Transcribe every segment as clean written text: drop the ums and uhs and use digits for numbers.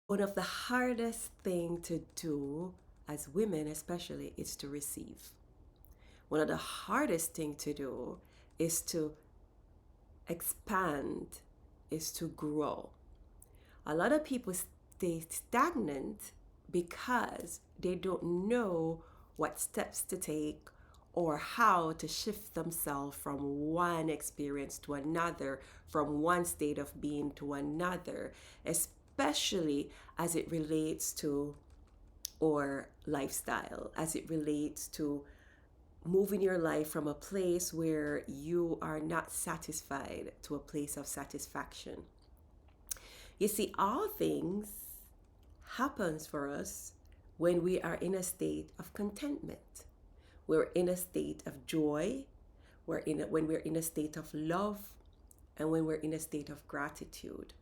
One of the hardest thing to do as women especially is to receive. One of the hardest thing to do is to expand, is to grow. A lot of people stay stagnant because they don't know what steps to take or how to shift themselves from one experience to another, from one state of being to another, especially as it relates to or lifestyle, as it relates to moving your life from a place where you are not satisfied to a place of satisfaction. You see, all things happens for us when we are in a state of contentment. We're in a state of joy, when we're in a state of love, and when we're in a state of gratitude.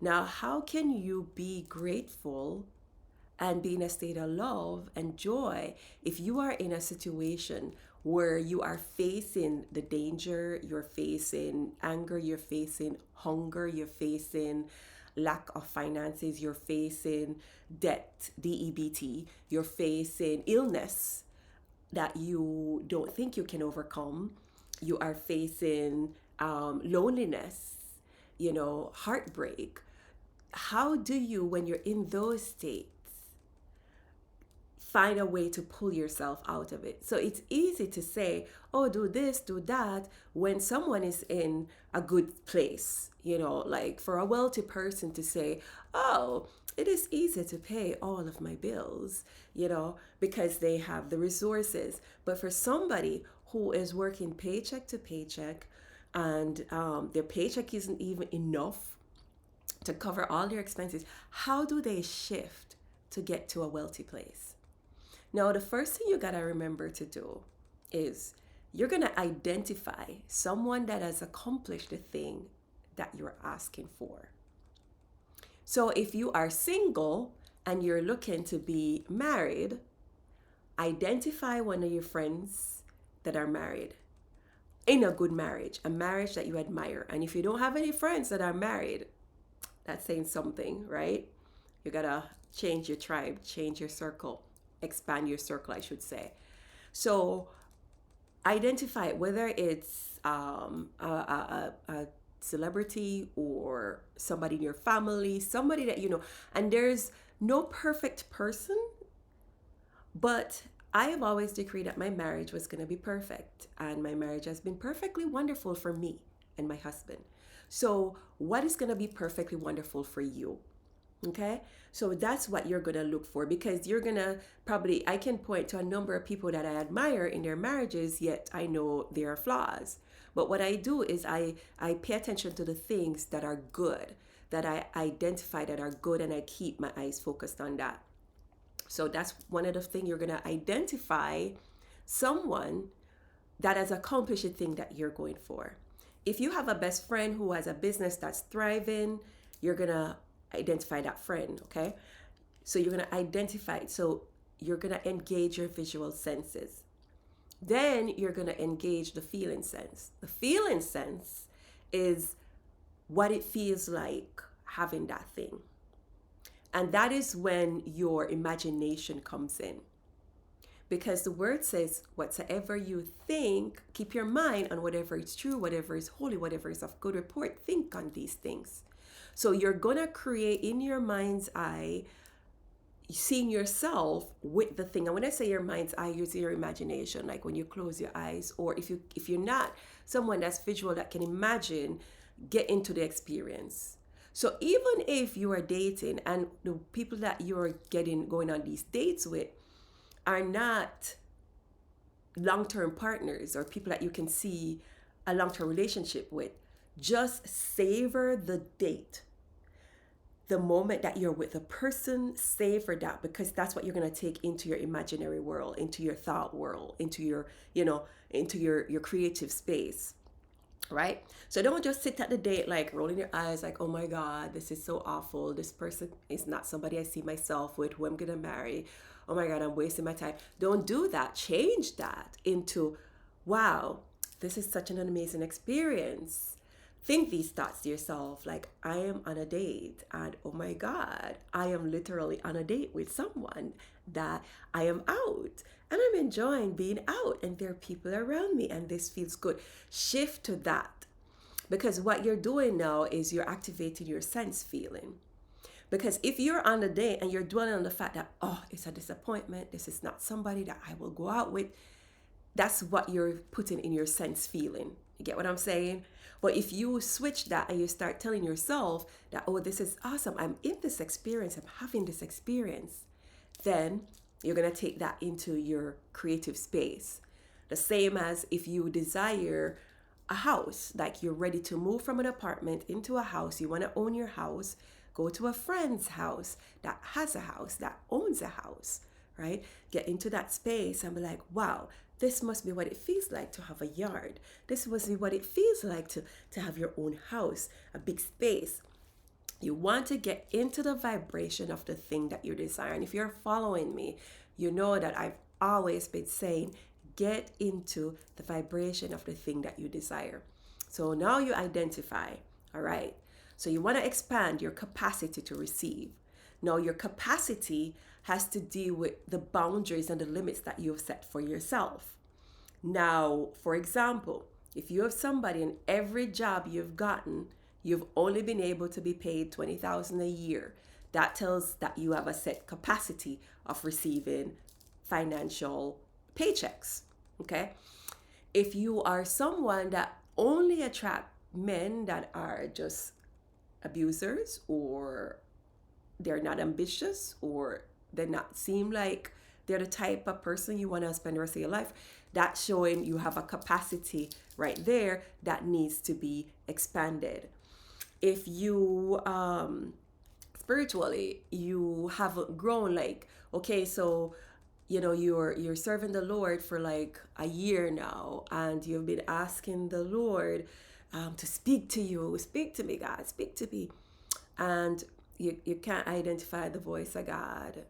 Now, how can you be grateful and be in a state of love and joy if you are in a situation where you are facing the danger, you're facing anger, you're facing hunger, you're facing lack of finances, you're facing debt, DEBT, you're facing illness that you don't think you can overcome, you are facing loneliness, heartbreak. How do you, when you're in those states, find a way to pull yourself out of it? So it's easy to say, oh, do this, do that, when someone is in a good place. Like for a wealthy person to say, oh, it is easy to pay all of my bills, because they have the resources. But for somebody who is working paycheck to paycheck, and their paycheck isn't even enough to cover all their expenses, how do they shift to get to a wealthy place? Now, the first thing you gotta remember to do is you're gonna identify someone that has accomplished the thing that you're asking for. So if you are single and you're looking to be married, identify one of your friends that are married in a good marriage, a marriage that you admire. And if you don't have any friends that are married, that's saying something, right? You gotta change your tribe, change your circle, expand your circle, I should say. So identify whether it's a celebrity or somebody in your family, somebody that you know. And there's no perfect person, but I have always decreed that my marriage was going to be perfect. And my marriage has been perfectly wonderful for me and my husband. So, what is going to be perfectly wonderful for you? Okay, so that's what you're gonna look for, because you're gonna probably, I can point to a number of people that I admire in their marriages, yet I know there are flaws. But what I do is I pay attention to the things that are good, that I identify that are good, and I keep my eyes focused on that. So that's one of the things, you're gonna identify someone that has accomplished the thing that you're going for. If you have a best friend who has a business that's thriving, you're gonna identify that friend, okay? So you're gonna identify, so you're gonna engage your visual senses. Then you're gonna engage the feeling sense. The feeling sense is what it feels like having that thing. And that is when your imagination comes in. Because the word says, whatsoever you think, keep your mind on whatever is true, whatever is holy, whatever is of good report. Think on these things. So you're going to create in your mind's eye, seeing yourself with the thing. And when I say your mind's eye, use your imagination, like when you close your eyes, or if you're not someone that's visual that can imagine, get into the experience. So even if you are dating and the people that you're going on these dates with are not long-term partners or people that you can see a long-term relationship with, just savor the date. The moment that you're with a person, savor that, because that's what you're going to take into your imaginary world, into your thought world, into your, into your creative space. Right? So don't just sit at the date like rolling your eyes like, oh my God, this is so awful. This person is not somebody I see myself with, who I'm going to marry. Oh my God, I'm wasting my time. Don't do that. Change that into, wow, this is such an amazing experience. think these thoughts to yourself, like, I am on a date, and oh my God, I am literally on a date with someone, that I am out and I'm enjoying being out, and there are people around me, and this feels good. Shift to that, because what you're doing now is you're activating your sense feeling. Because if you're on a date and you're dwelling on the fact that, oh, it's a disappointment, this is not somebody that I will go out with, that's what you're putting in your sense feeling. You get what I'm saying? But if you switch that and you start telling yourself that, oh, this is awesome, I'm in this experience, I'm having this experience, then you're going to take that into your creative space. The same as if you desire a house, like you're ready to move from an apartment into a house, you want to own your house, go to a friend's house that has a house, that owns a house, right? Get into that space and be like, wow, this must be what it feels like to have a yard. This must be what it feels like to have your own house, a big space. You want to get into the vibration of the thing that you desire. And if you're following me, you know that I've always been saying, get into the vibration of the thing that you desire. So now you identify, all right? So you want to expand your capacity to receive. Now your capacity has to deal with the boundaries and the limits that you've set for yourself. Now, for example, if you have somebody in every job you've gotten, you've only been able to be paid $20,000 a year, that tells that you have a set capacity of receiving financial paychecks. Okay? If you are someone that only attract men that are just abusers, or they're not ambitious, or they're not seem like they're the type of person you want to spend the rest of your life, that's showing you have a capacity right there that needs to be expanded. If you spiritually, you haven't grown, like, okay, so you're serving the Lord for like a year now, and you've been asking the Lord to speak to you, speak to me, God, speak to me, and you can't identify the voice of God.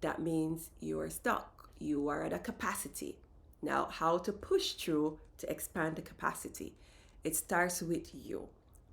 That means you are stuck. You are at a capacity. Now, how to push through to expand the capacity? It starts with you.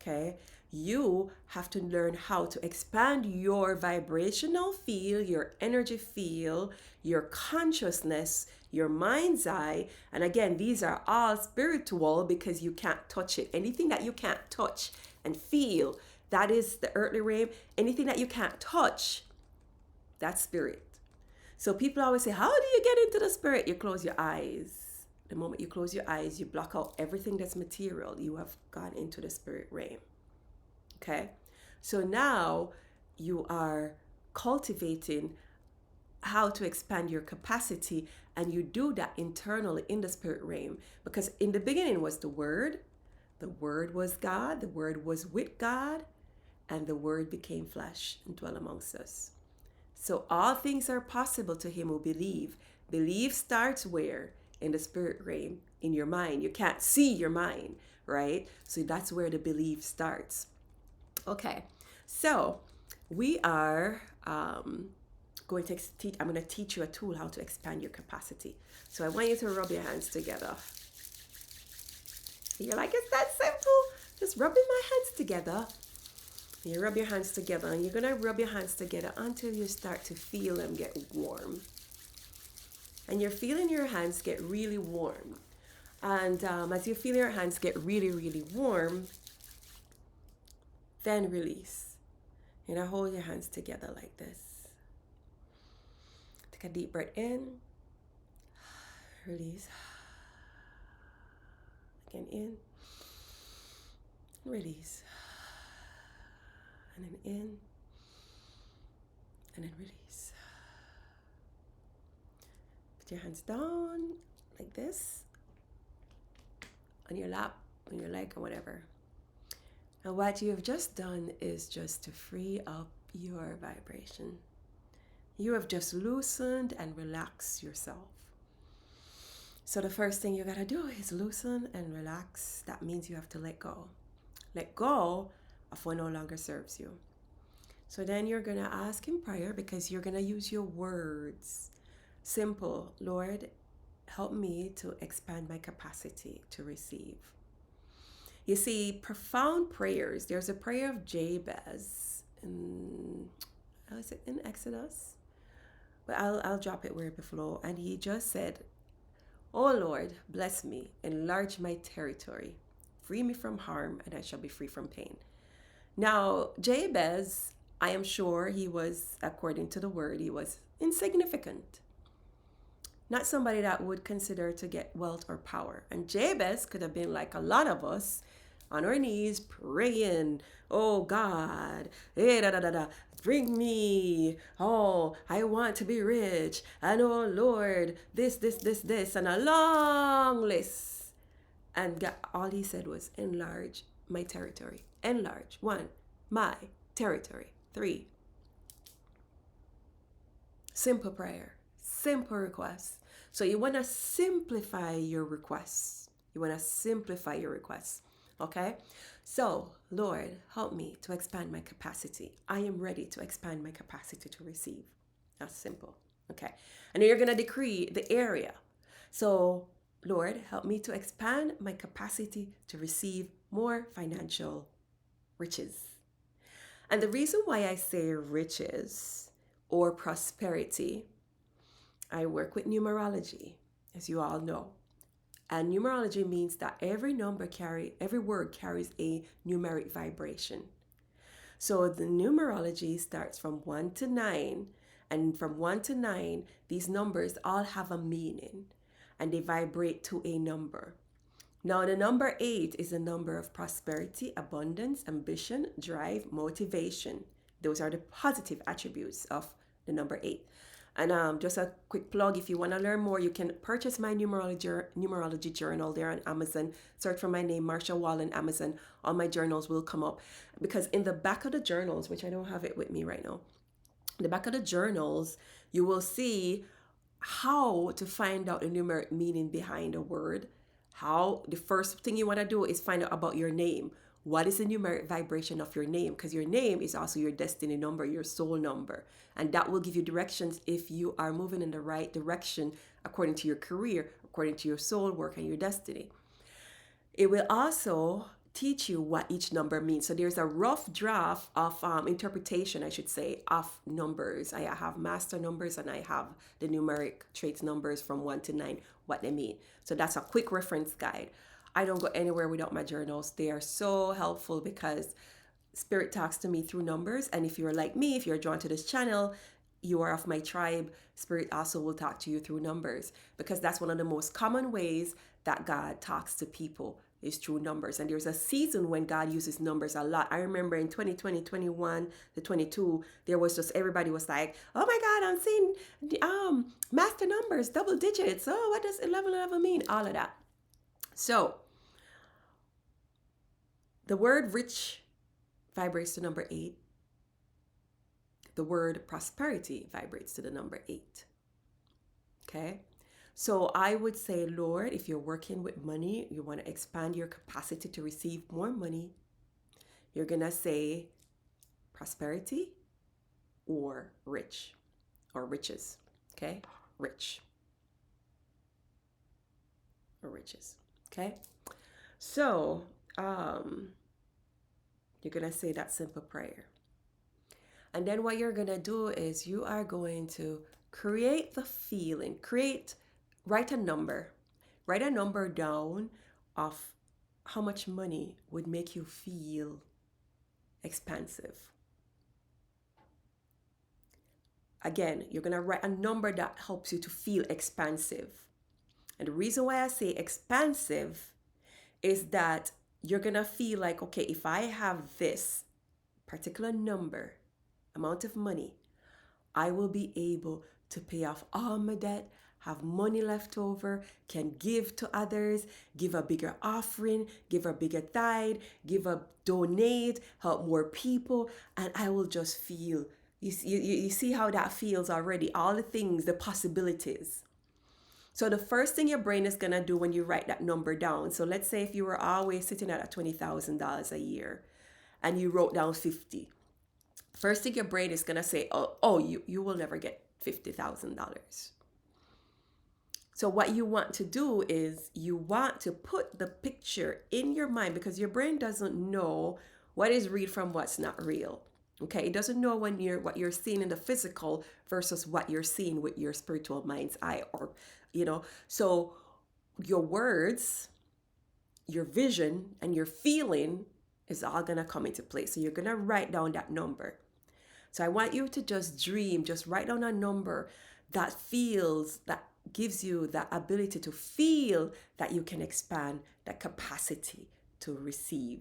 Okay? You have to learn how to expand your vibrational field, your energy field, your consciousness, your mind's eye. And again, these are all spiritual because you can't touch it. Anything that you can't touch and feel, that is the earthly realm. Anything that you can't touch, that's spirit. So people always say, how do you get into the spirit? You close your eyes. The moment you close your eyes, you block out everything that's material. You have gone into the spirit realm. Okay? So now you are cultivating how to expand your capacity, and you do that internally in the spirit realm, because in the beginning was the Word was God, the Word was with God, and the Word became flesh and dwelt amongst us. So all things are possible to him who believe. Belief starts where? In the spirit realm, in your mind. You can't see your mind, right? So that's where the belief starts. Okay, so we are going to teach, I'm going to teach you a tool how to expand your capacity. So I want you to rub your hands together. You're like, it's that simple. Just rubbing my hands together. You rub your hands together, and you're going to rub your hands together until you start to feel them get warm. And you're feeling your hands get really warm. And as you feel your hands get really, really warm, then release. Hold your hands together like this. Take a deep breath in. Release. Again, in. Release. And then in, and then release. Put your hands down like this, on your lap, on your leg, or whatever. And what you have just done is just to free up your vibration. You have just loosened and relaxed yourself. So the first thing you gotta do is loosen and relax. That means you have to let go. Let go of what no longer serves you. So then you're going to ask in prayer, because you're going to use your words. Simple. Lord, help me to expand my capacity to receive. You see, profound prayers. There's a prayer of Jabez. Is it in Exodus? But I'll drop it where it below. And he just said, "Oh Lord, bless me, enlarge my territory, free me from harm, and I shall be free from pain." Now, Jabez, I am sure he was, according to the word, he was insignificant. Not somebody that would consider to get wealth or power. And Jabez could have been like a lot of us on our knees praying, "Oh God, da da da da, bring me. Oh, I want to be rich. And oh Lord, this, and a long list." And God, all he said was, "Enlarge my territory." Enlarge. 1, my territory. 3, simple prayer, simple request. So you want to simplify your requests. You want to simplify your requests. Okay? So, Lord, help me to expand my capacity. I am ready to expand my capacity to receive. That's simple. Okay? And then you're going to decree the area. So, Lord, help me to expand my capacity to receive more financial riches. And the reason why I say riches or prosperity, I work with numerology, as you all know. And numerology means that every word carries a numeric vibration. So the numerology starts from 1 to 9, and from 1 to 9, these numbers all have a meaning and they vibrate to a number. Now, the number 8 is a number of prosperity, abundance, ambition, drive, motivation. Those are the positive attributes of the number 8. And just a quick plug, if you want to learn more, you can purchase my numerology journal there on Amazon. Search for my name, Marsha Wall, on Amazon. All my journals will come up. Because in the back of the journals, which I don't have it with me right now, in the back of the journals, you will see how to find out the numeric meaning behind a word. How the first thing you want to do is find out about your name. What is the numeric vibration of your name? Because your name is also your destiny number, your soul number. And that will give you directions if you are moving in the right direction according to your career, according to your soul work and your destiny. It will also teach you what each number means. So there's a rough draft of interpretation, I should say, of numbers. I have master numbers and I have the numeric traits numbers from 1 to 9, what they mean. So that's a quick reference guide. I don't go anywhere without my journals. They are so helpful because Spirit talks to me through numbers. And if you're like me, if you're drawn to this channel, you are of my tribe, Spirit also will talk to you through numbers, because that's one of the most common ways that God talks to people is through numbers. And there's a season when God uses numbers a lot. I remember in 2020, 21, the 22, there was just, everybody was like, "Oh my God, I'm seeing master numbers, double digits. Oh, what does 1111 mean?" All of that. So the word rich vibrates to number 8. The word prosperity vibrates to the number 8. Okay? So I would say, Lord, if you're working with money, you want to expand your capacity to receive more money, you're going to say prosperity or rich or riches. Okay? Rich or riches. Okay? So, you're going to say that simple prayer. And then what you're going to do is you are going to create the feeling, write a number down of how much money would make you feel expansive. Again, you're going to write a number that helps you to feel expansive. And the reason why I say expansive is that you're going to feel like, okay, if I have this particular amount of money, I will be able to pay off all my debt, have money left over, can give to others, give a bigger offering, give a bigger tithe, donate, help more people, and I will just feel, you see how that feels already, all the things, the possibilities. So the first thing your brain is going to do when you write that number down, so let's say if you were always sitting at $20,000 a year and you wrote down 50, first thing your brain is going to say, you will never get $50,000. So what you want to do is you want to put the picture in your mind, because your brain doesn't know what is real from what's not real. Okay, it doesn't know when you're what you're seeing in the physical versus what you're seeing with your spiritual mind's eye, or so your words, your vision, and your feeling is all gonna come into place. So you're gonna write down that number. So I want you to just dream, just write down a number that gives you that ability to feel that you can expand that capacity to receive.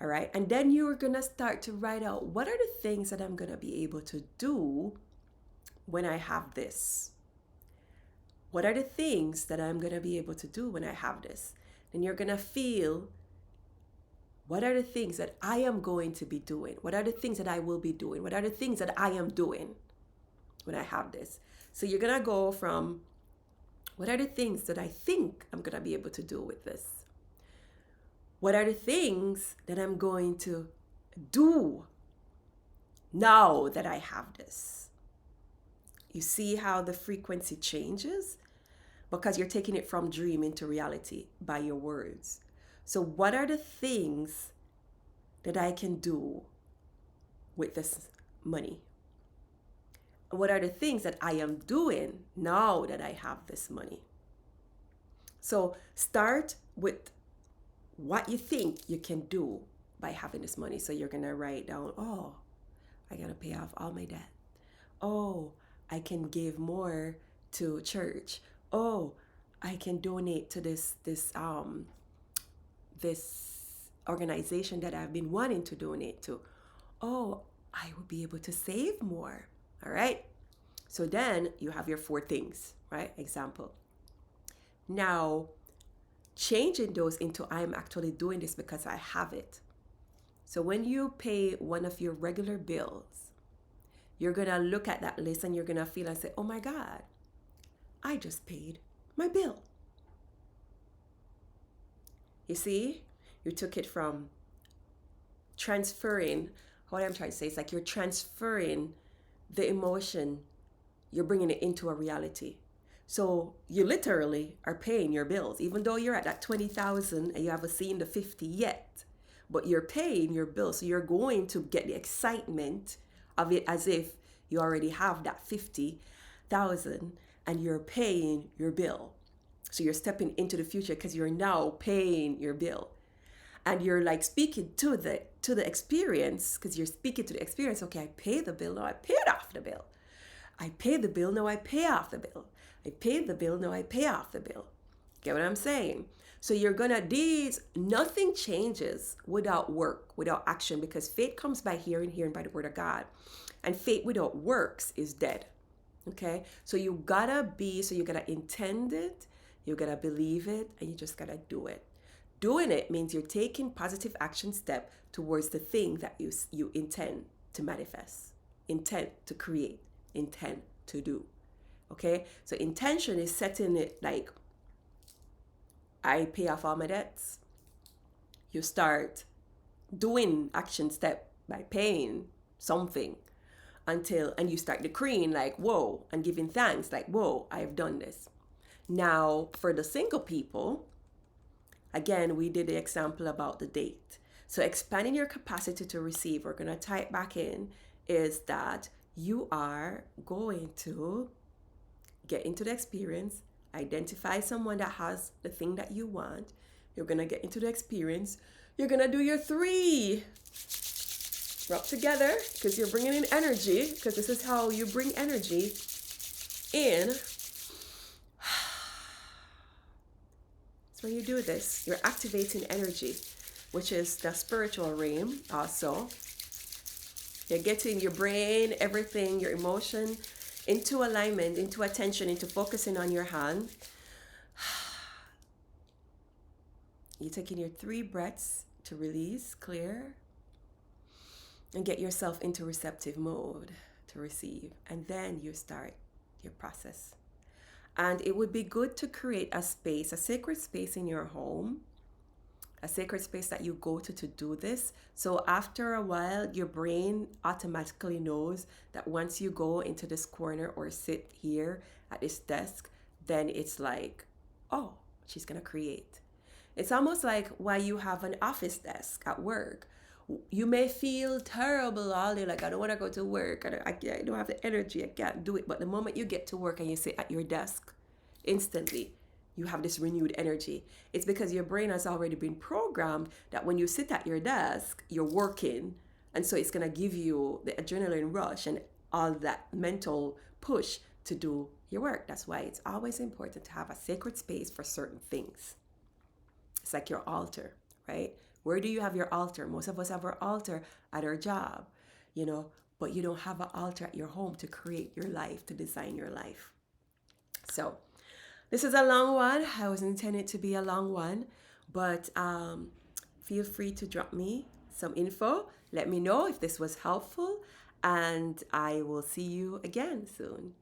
All right. And then you're going to start to write out, what are the things that I'm going to be able to do when I have this? What are the things that I'm going to be able to do when I have this? And you're going to feel, what are the things that I am going to be doing? What are the things that I will be doing? What are the things that I am doing when I have this? So you're going to go from, what are the things that I think I'm going to be able to do with this? What are the things that I'm going to do now that I have this? You see how the frequency changes? Because you're taking it from dream into reality by your words. So what are the things that I can do with this money? What are the things that I am doing now that I have this money? So start with what you think you can do by having this money. So you're going to write down, oh, I got to pay off all my debt. Oh, I can give more to church. Oh, I can donate to this organization that I've been wanting to donate to. Oh, I will be able to save more. All right. So then you have your 4 things, right? Example. Now, changing those into, I'm actually doing this because I have it. So when you pay one of your regular bills, you're going to look at that list and you're going to feel and say, oh my God, I just paid my bill. You see, you took it from transferring, what I'm trying to say is like you're transferring the emotion, you're bringing it into a reality. So you literally are paying your bills, even though you're at that 20,000 and you haven't seen the 50 yet, but you're paying your bill. So you're going to get the excitement of it as if you already have that 50,000 and you're paying your bill. So you're stepping into the future because you're now paying your bill. And you're like speaking to the experience, because you're speaking to the experience. Okay, I pay the bill, now I paid off the bill. I pay the bill, now I pay off the bill. I paid the bill, now I pay off the bill. Get what I'm saying? So you're gonna, nothing changes without work, without action, because faith comes by hearing, hearing by the word of God. And faith without works is dead. Okay? So you gotta intend it, you gotta believe it, and you just gotta do it. Doing it means you're taking positive action step towards the thing that you intend to manifest, intend to create, intend to do. Okay? So intention is setting it like, I pay off all my debts. You start doing action step by paying something and you start decreeing like, whoa, and giving thanks like, whoa, I have done this. Now, for the single people, again, we did the example about the date. So expanding your capacity to receive, we're going to tie it back in, is that you are going to get into the experience, identify someone that has the thing that you want. You're going to get into the experience. You're going to do your 3. Rub together, because you're bringing in energy, because this is how you bring energy in. So when you do this, you're activating energy, which is the spiritual realm also. You're getting your brain, everything, your emotion into alignment, into attention, into focusing on your hand. You're taking your 3 breaths to release, clear, and get yourself into receptive mode to receive. And then you start your process. And it would be good to create a space, a sacred space in your home, a sacred space that you go to do this. So after a while, your brain automatically knows that once you go into this corner or sit here at this desk, then it's like, oh, she's going to create. It's almost like why you have an office desk at work. You may feel terrible all day, like I don't want to go to work, I don't have the energy, I can't do it. But the moment you get to work and you sit at your desk, instantly you have this renewed energy. It's because your brain has already been programmed that when you sit at your desk, you're working. And so it's going to give you the adrenaline rush and all that mental push to do your work. That's why it's always important to have a sacred space for certain things. It's like your altar, right? Where do you have your altar? Most of us have our altar at our job, but you don't have an altar at your home to create your life, to design your life. So this is a long one. I was intended to be a long one, but feel free to drop me some info. Let me know if this was helpful, and I will see you again soon.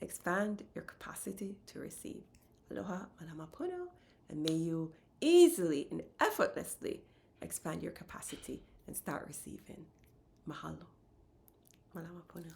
Expand your capacity to receive. Aloha, malama pono, and may you easily and effortlessly expand your capacity and start receiving. Mahalo. Malama pono.